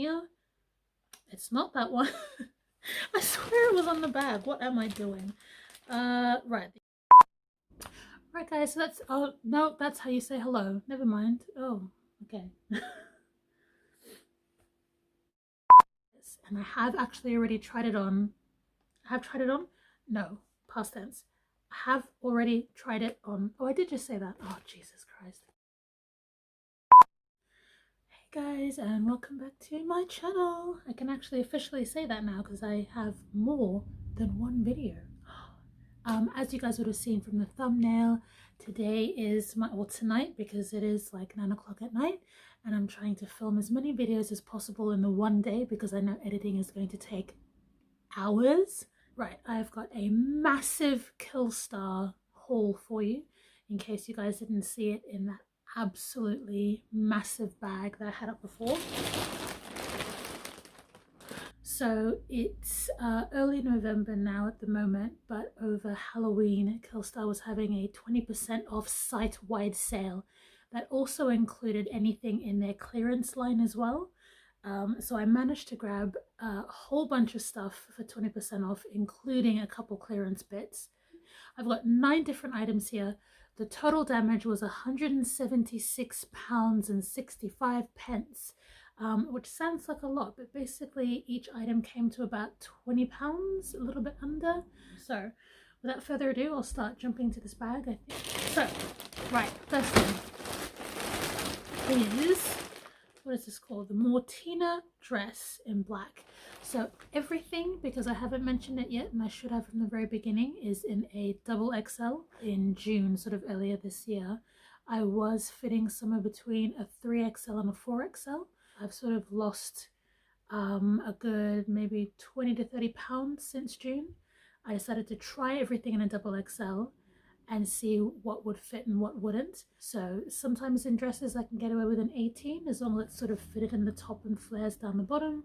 here. It's not that one. I swear it was on the bag. What am I doing? Right guys, so that's, oh no, that's how you say hello. Never mind. Oh, okay. And I have actually already tried it on. I have tried it on? No, past tense. I have already tried it on. Oh, I did just say that. Oh, Jesus Christ. Hey guys, and welcome back to my channel. I can actually officially say that now because I have more than one video. As you guys would have seen from the thumbnail, today is tonight, because it is like 9 o'clock at night, and I'm trying to film as many videos as possible in the one day because I know editing is going to take hours. Right, I've got a massive KILLSTAR haul for you in case you guys didn't see it in that absolutely massive bag that I had up before. So it's early November now at the moment, but over Halloween, KILLSTAR was having a 20% off site-wide sale that also included anything in their clearance line as well. So I managed to grab a whole bunch of stuff for 20% off, including a couple clearance bits. I've got 9 different items here. The total damage was £176 and 65 pence. Which sounds like a lot, but basically each item came to about £20, a little bit under. So without further ado, I'll start jumping into this bag, I think. So, right, first thing is, what is this called? The Mortina dress in black. So everything, because I haven't mentioned it yet and I should have from the very beginning, is in a XXL. In June, sort of earlier this year, I was fitting somewhere between a 3XL and a 4XL. I've sort of lost a good maybe 20 to 30 pounds since June. I decided to try everything in a XXL and see what would fit and what wouldn't. So sometimes in dresses I can get away with an 18 as long as it's sort of fitted in the top and flares down the bottom,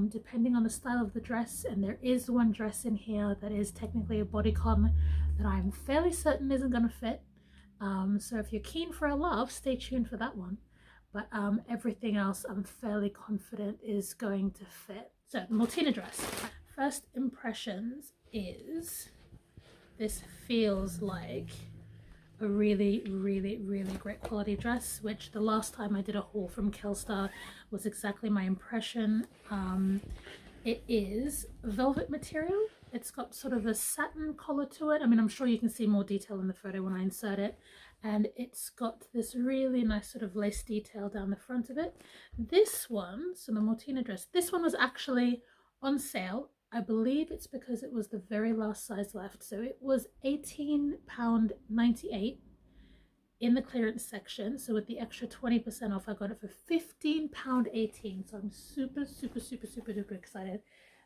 depending on the style of the dress. And there is one dress in here that is technically a bodycon that I'm fairly certain isn't going to fit. So if you're keen for a laugh, stay tuned for that one. But everything else I'm fairly confident is going to fit. So the Mortina dress. First impressions is this feels like a really great quality dress, which the last time I did a haul from KILLSTAR was exactly my impression. It is velvet material. It's got sort of a satin collar to it. I mean, I'm sure you can see more detail in the photo when I insert it. And it's got this really nice sort of lace detail down the front of it. This one, so the Mortina dress, this one was actually on sale. I believe it's because it was the very last size left. So it was £18.98 in the clearance section. So with the extra 20% off, I got it for £15.18. So I'm super duper excited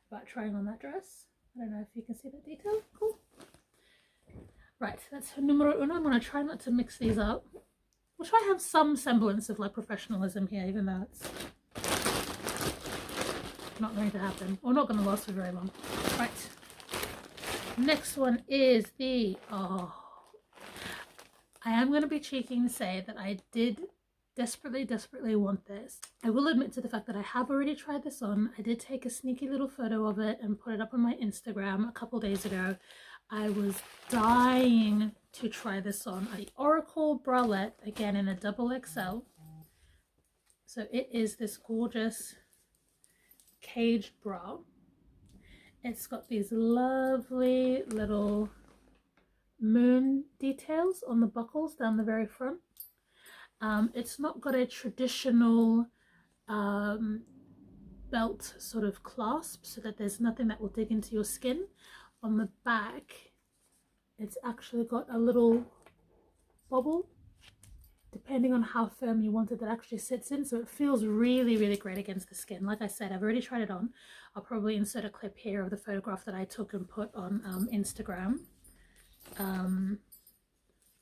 about trying on that dress. I don't know if you can see that detail. Cool. Right, that's numero uno. I'm going to try not to mix these up. We'll try to have some semblance of like professionalism here, even though it's not going to happen, or not going to last for very long. Right, next one is the, I am going to be cheeky and say that I did desperately want this. I will admit to the fact that I have already tried this on. I did take a sneaky little photo of it and put it up on my Instagram a couple days ago. I was dying to try this on. The Oracle bralette, again in a XXL. So it is this gorgeous caged bra. It's got these lovely little moon details on the buckles down the very front. It's not got a traditional belt sort of clasp, so that there's nothing that will dig into your skin. On the back, it's actually got a little bobble, depending on how firm you want it, that actually sits in. So it feels really great against the skin. Like I said, I've already tried it on. I'll probably insert a clip here of the photograph that I took and put on Instagram. I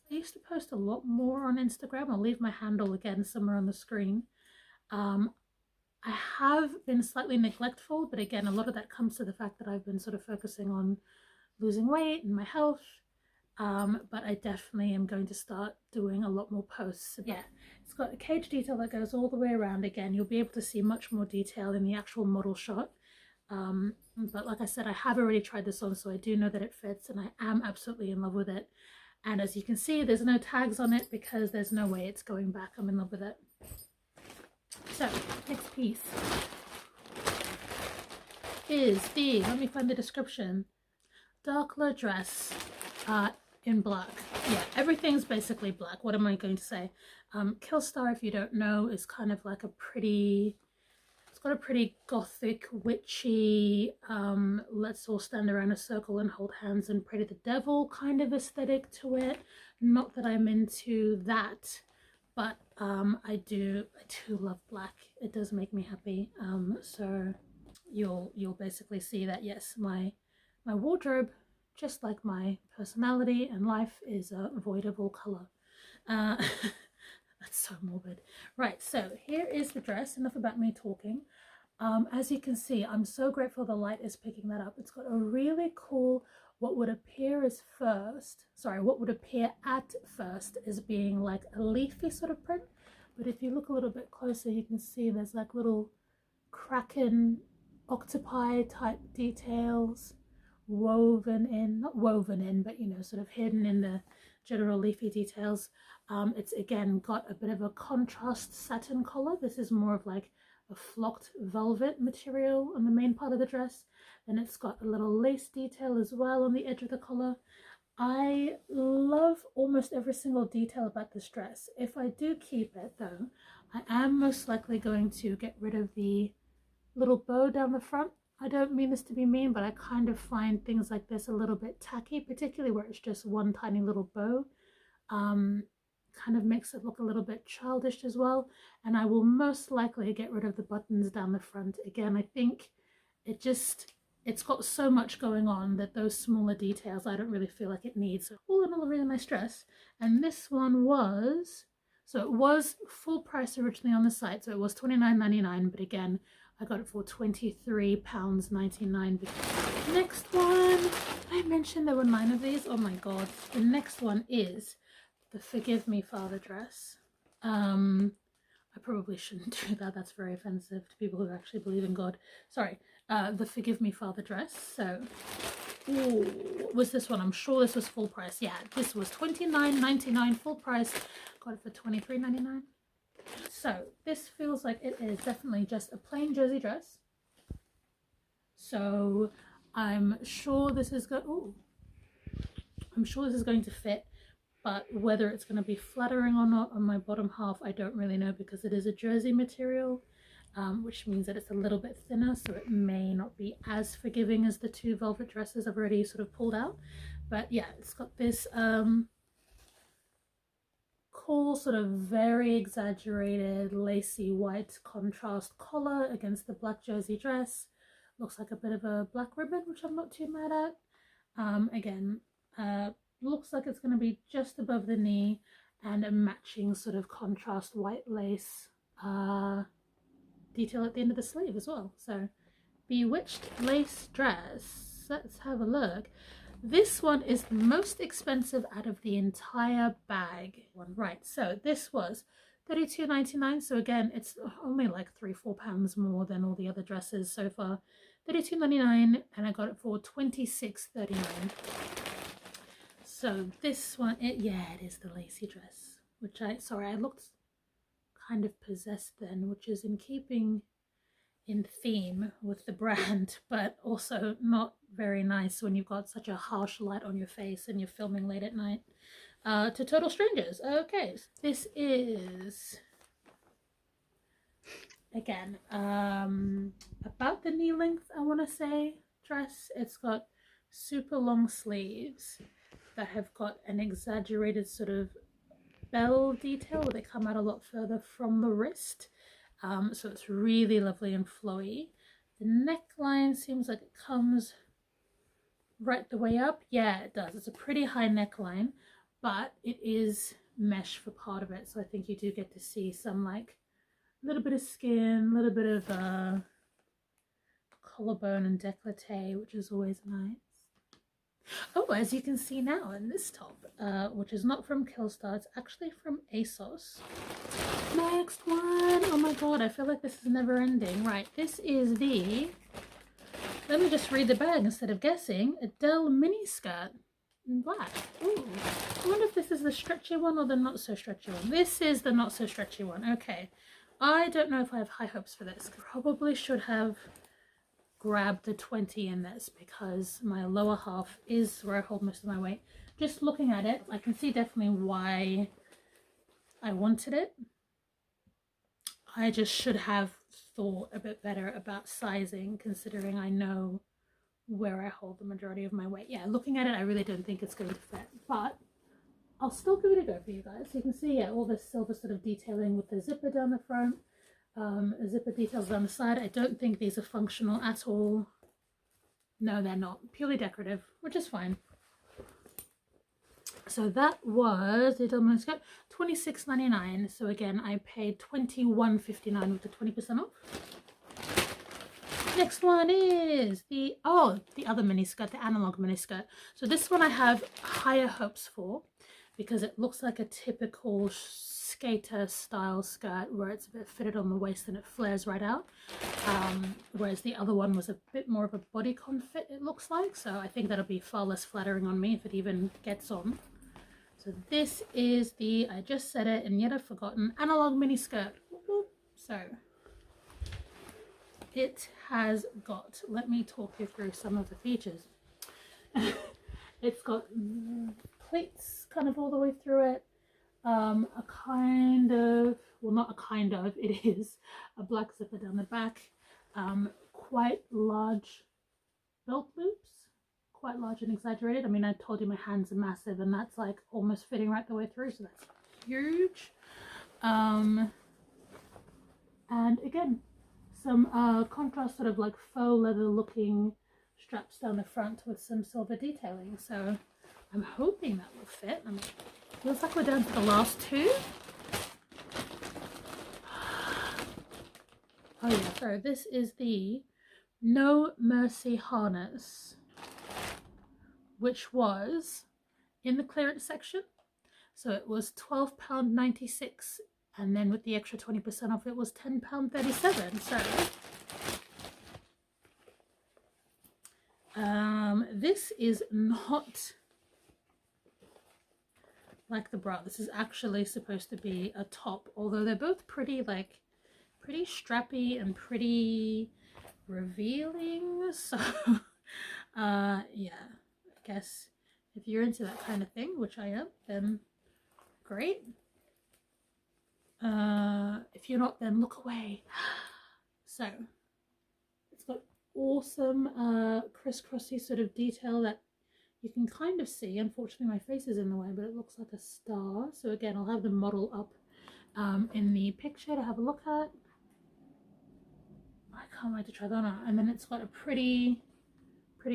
used to post a lot more on Instagram. I'll leave my handle again somewhere on the screen. I have been slightly neglectful, but again, a lot of that comes to the fact that I've been sort of focusing on losing weight and my health. but I definitely am going to start doing a lot more posts. Yeah, it's got a cage detail that goes all the way around. Again, you'll be able to see much more detail in the actual model shot. But like I said, I have already tried this on, so I do know that it fits, and I am absolutely in love with it. And as you can see, there's no tags on it because there's no way it's going back. I'm in love with it. So next piece is the, let me find the description, Darkler dress in black. Yeah, everything's basically black. What am I going to say? KILLSTAR, if you don't know, is kind of like a pretty, it's got a pretty gothic, witchy, let's all stand around a circle and hold hands and pray to the devil kind of aesthetic to it. Not that I'm into that, but I do love black. It does make me happy. So you'll basically see that yes, my wardrobe, just like my personality and life, is a avoidable color. That's so morbid. Right, so here is the dress. Enough about me talking. As you can see, I'm so grateful the light is picking that up. It's got a really cool, what would appear at first as being like a leafy sort of print, but if you look a little bit closer, you can see there's like little kraken, octopi type details woven in, not woven in, but you know, sort of hidden in the general leafy details. It's again got a bit of a contrast satin collar. This is more of like a flocked velvet material on the main part of the dress. Then it's got a little lace detail as well on the edge of the collar. I love almost every single detail about this dress. If I do keep it though, I am most likely going to get rid of the little bow down the front. I don't mean this to be mean, but I kind of find things like this a little bit tacky, particularly where it's just one tiny little bow. Kind of makes it look a little bit childish as well. And I will most likely get rid of the buttons down the front. Again, I think it's got so much going on that those smaller details I don't really feel like it needs. So all in all, a really nice dress. And this one was, so it was full price originally on the site, so it was $29.99, but again, I got it for £23.99. Next one, I mentioned there were 9 of these. Oh my god. The next one is the Forgive Me Father dress. I probably shouldn't do that. That's very offensive to people who actually believe in God. Sorry. The Forgive Me Father dress. So, ooh, what was this one? I'm sure this was full price. Yeah, this was $29.99 full price. Got it for $23.99. So this feels like it is definitely just a plain jersey dress. So I'm sure this is going to fit, but whether it's going to be flattering or not on my bottom half, I don't really know, because it is a jersey material, which means that it's a little bit thinner, so it may not be as forgiving as the 2 velvet dresses I've already sort of pulled out. But yeah, it's got this cool sort of very exaggerated lacy white contrast collar against the black jersey dress. Looks like a bit of a black ribbon, which I'm not too mad at. Again, looks like it's going to be just above the knee, and a matching sort of contrast white lace detail at the end of the sleeve as well. So bewitched lace dress. Let's have a look. This one is the most expensive out of the entire bag. Right, so this was $32.99. So again, it's only like £3-4 more than all the other dresses so far. $32.99, and I got it for $26.39. So this one, it is the lacy dress, which I looked kind of possessed then, which is in keeping in theme with the brand, but also not very nice when you've got such a harsh light on your face and you're filming late at night. To total strangers. Okay, this is again about the knee length, I want to say, dress. It's got super long sleeves that have got an exaggerated sort of bell detail where they come out a lot further from the wrist. So it's really lovely and flowy. The neckline seems like it comes right the way up. Yeah, it does. It's a pretty high neckline, but it is mesh for part of it. So I think you do get to see some like a little bit of skin, a little bit of collarbone and décolleté, which is always nice. Oh, as you can see now in this top, which is not from KILLSTAR, it's actually from ASOS. Next one. Oh my god, I feel like this is never ending. Right, this is the, let me just read the bag instead of guessing, Adele mini skirt in black. Ooh, I wonder if this is the stretchy one or the not so stretchy one. This is the not so stretchy one. Okay, I don't know if I have high hopes for this. Probably should have grabbed the 20 in this because my lower half is where I hold most of my weight. Just looking at it, I can see definitely why I wanted it. I just should have thought a bit better about sizing, considering I know where I hold the majority of my weight. Yeah, looking at it, I really don't think it's going to fit, but I'll still give it a go for you guys. You can see, yeah, all this silver sort of detailing with the zipper down the front, zipper details down the side. I don't think these are functional at all. No, they're not. Purely decorative, which is fine. So that was the Adele skirt, $26.99. So again, I paid $21.59 with the 20% off. Next one is the other mini skirt, the analog mini skirt. So this one I have higher hopes for because it looks like a typical skater style skirt where it's a bit fitted on the waist and it flares right out. Whereas the other one was a bit more of a bodycon fit, it looks like. So I think that'll be far less flattering on me if it even gets on. So this is the, I just said it and yet I've forgotten, analog mini skirt. So it has got, let me talk you through some of the features. It's got pleats kind of all the way through it. A kind of, well, not a kind of, it is a black zipper down the back. Quite large belt loops. Quite large and exaggerated. I mean, I told you my hands are massive and that's like almost fitting right the way through, so that's huge. And again, some contrast sort of like faux leather looking straps down the front with some silver detailing, so I'm hoping that will fit. I mean, feels like we're down to the last two. Oh yeah, so this is the No Mercy harness, which was in the clearance section. So it was £12.96 and then with the extra 20% off it was £10.37. So this is not like the bra. This is actually supposed to be a top, although they're both pretty strappy and pretty revealing. So yeah, I guess if you're into that kind of thing, which I am, then great. If you're not, then look away. So it's got awesome crisscrossy sort of detail that you can kind of see. Unfortunately my face is in the way, but it looks like a star. So again, I'll have the model up in the picture to have a look at. I can't wait to try that on. And then it's got a pretty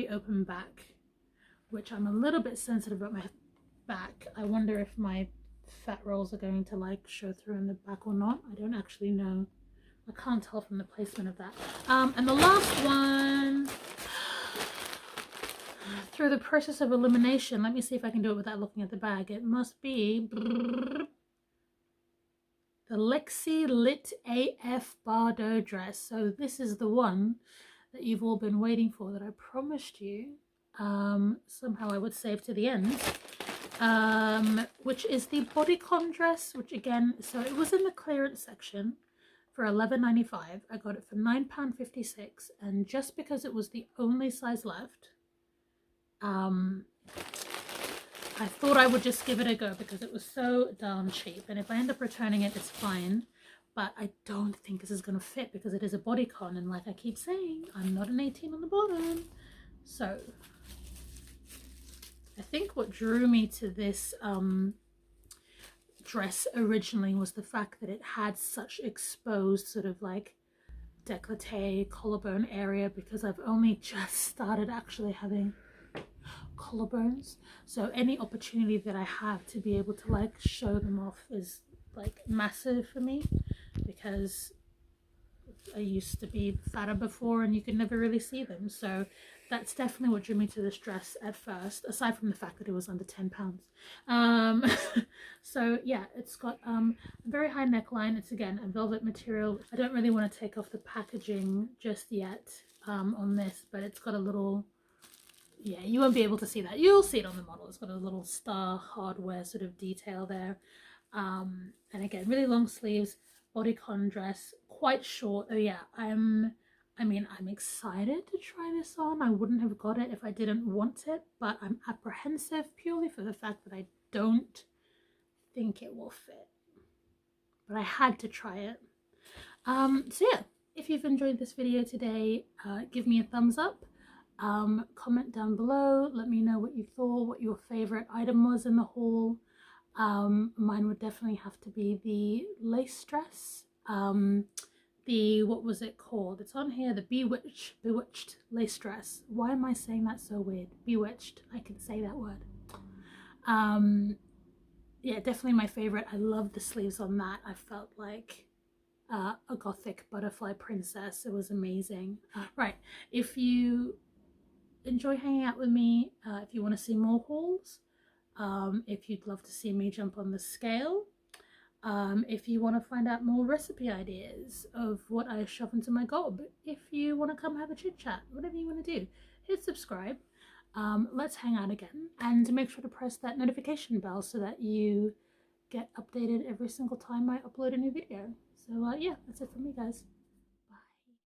open back, which I'm a little bit sensitive about my back. I wonder if my fat rolls are going to like show through in the back or not. I don't actually know. I can't tell from the placement of that. And the last one, through the process of elimination, let me see if I can do it without looking at the bag. It must be the Lexi Lit AF Bardo dress. So this is the one that you've all been waiting for, that I promised you somehow I would save to the end, which is the bodycon dress, which again, so it was in the clearance section for $11.95. I got it for £9.56, and just because it was the only size left, I thought I would just give it a go because it was so darn cheap, and if I end up returning it, it's fine. But I don't think this is going to fit because it is a bodycon, and like I keep saying, I'm not an 18 on the bottom. So I think what drew me to this dress originally was the fact that it had such exposed sort of like décolleté collarbone area, because I've only just started actually having collarbones, so any opportunity that I have to be able to like show them off is like massive for me, because I used to be fatter before and you could never really see them, so that's definitely what drew me to this dress at first, aside from the fact that it was under £10. So yeah, it's got a very high neckline. It's again a velvet material. I don't really want to take off the packaging just yet on this, but it's got a little, yeah, you won't be able to see that. You'll see it on the model. It's got a little star hardware sort of detail there. And again, really long sleeves, bodycon dress, quite short. Oh yeah, I'm excited to try this on. I wouldn't have got it if I didn't want it, but I'm apprehensive purely for the fact that I don't think it will fit. But I had to try it. So yeah, if you've enjoyed this video today, give me a thumbs up. Comment down below, let me know what you thought, what your favorite item was in the haul. Mine would definitely have to be the lace dress. The, what was it called? It's on here, the bewitched lace dress. Why am I saying that so weird? Bewitched, I can say that word. Yeah, definitely my favorite. I love the sleeves on that. I felt like a gothic butterfly princess. It was amazing. Right, if you enjoy hanging out with me, if you want to see more hauls, if you'd love to see me jump on the scale, if you want to find out more recipe ideas of what I shove into my gob, if you want to come have a chit chat, whatever you want to do, hit subscribe. Let's hang out again, and make sure to press that notification bell so that you get updated every single time I upload a new video. So yeah, that's it from me, guys.